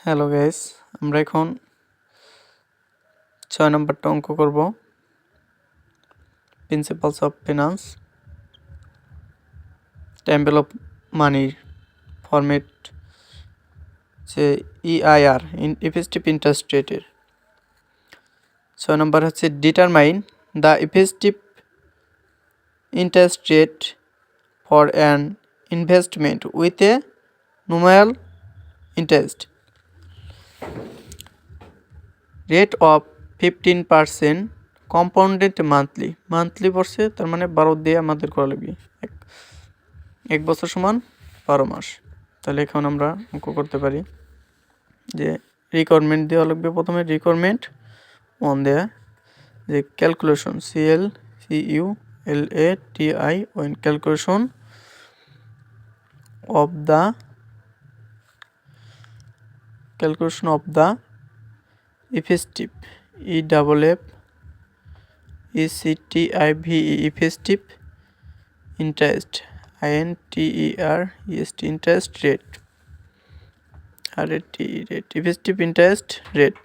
Hello guys, আমরা এখন 6 নম্বরটা অঙ্ক করব। Principles of finance, table of money format যে EIR ইফেক্টিভ ইন্টারেস্ট রেটের। 6 নম্বর হচ্ছে determine the effective interest rate for an investment with a nominal interest rate of 15% compounded monthly পড়ছে, তার মানে 12 দিয়ে আমাদের করা লাগবে। এক বছর সমান 12 মাস। তাহলে এখন আমরা অঙ্ক করতে পারি যে রিকোয়ারমেন্ট দেওয়া লাগবে। প্রথমে রিকোয়ারমেন্ট 1 দেয়া, যে calculation CALCULATION calculation of the effective EFFECTIVE effective interest INTEREST interest rate effective interest rate.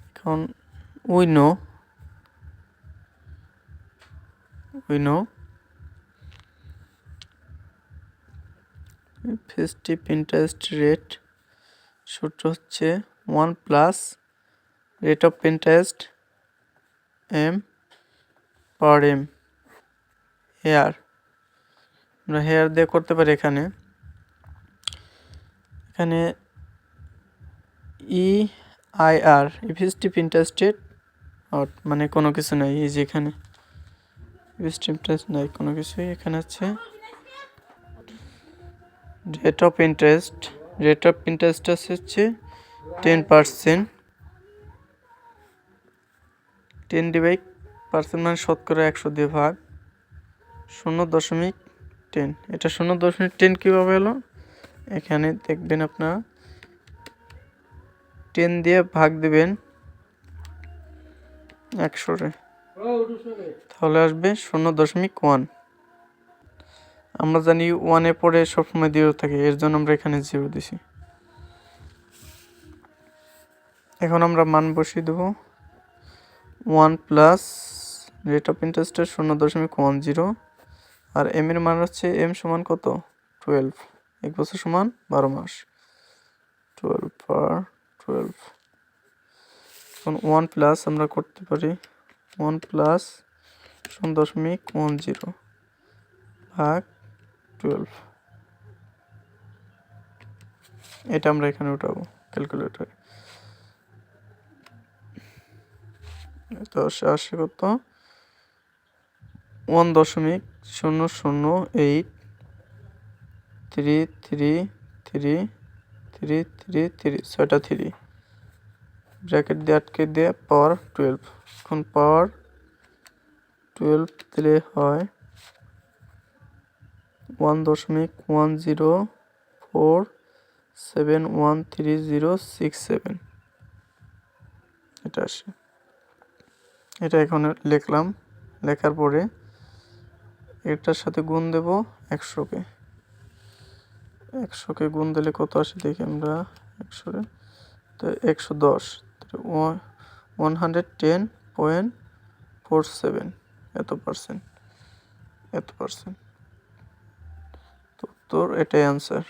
এখন we know effective interest rate সূত্র হচ্ছে 1 plus rate of interest M/M হেয়ার। আমরা হেয়ার দিয়ে করতে পারি। এখানে EIR ইফেক্টিভ ইন্টারেস্ট রেট মানে কোনো কিছু নাই, এই যে এখানে ইফেক্টিভ ইন্টারেস্ট নাই কোনো কিছুই। এখানে হচ্ছে রেট অফ ইন্টারেস্ট হচ্ছে 10%, 10/% মানে শতকরা 100 দিয়ে ভাগ 0.10। এটা 0.10 কীভাবে হলো? এখানে দেখবেন আপনারা 10 দিয়ে ভাগ দেবেন 100-রে, তাহলে আসবে 0.1। আমরা জানি 1-এর পরে সবসময় 0 থাকে, এর জন্য আমরা এখানে 0 দিছি। এখন আমরা মান বসিয়ে দেব। 1 প্লাস রেট অফ ইন্টারেস্টের 0.10 আর M এর মান হচ্ছে M সমান কত? 12। 1 বছর সমান 12 মাস। 12/12। এখন 1 প্লাস আমরা করতে পারি 1 প্লাস 0.10 ভাগ 12। এটা আমরা এখানে উঠাবো ক্যালকুলেটরে। তো আসে কত? 1.00833333 ছয়টা 3 ব্র্যাকেট দিয়ে আটকে দিয়ে পাওয়ার 12। এখন পাওয়ার 12 দিলে হয় 1.1047130067। এটা আসে। এটা এখন লিখলাম। লেখার পরে এটার সাথে গুণ দেব 100কে গুণ দিলে কত আসে দেখি আমরা। 100-রে তো 110, 110.47 এত পার্সেন্ট। তো উত্তর এটাই অ্যান্সার।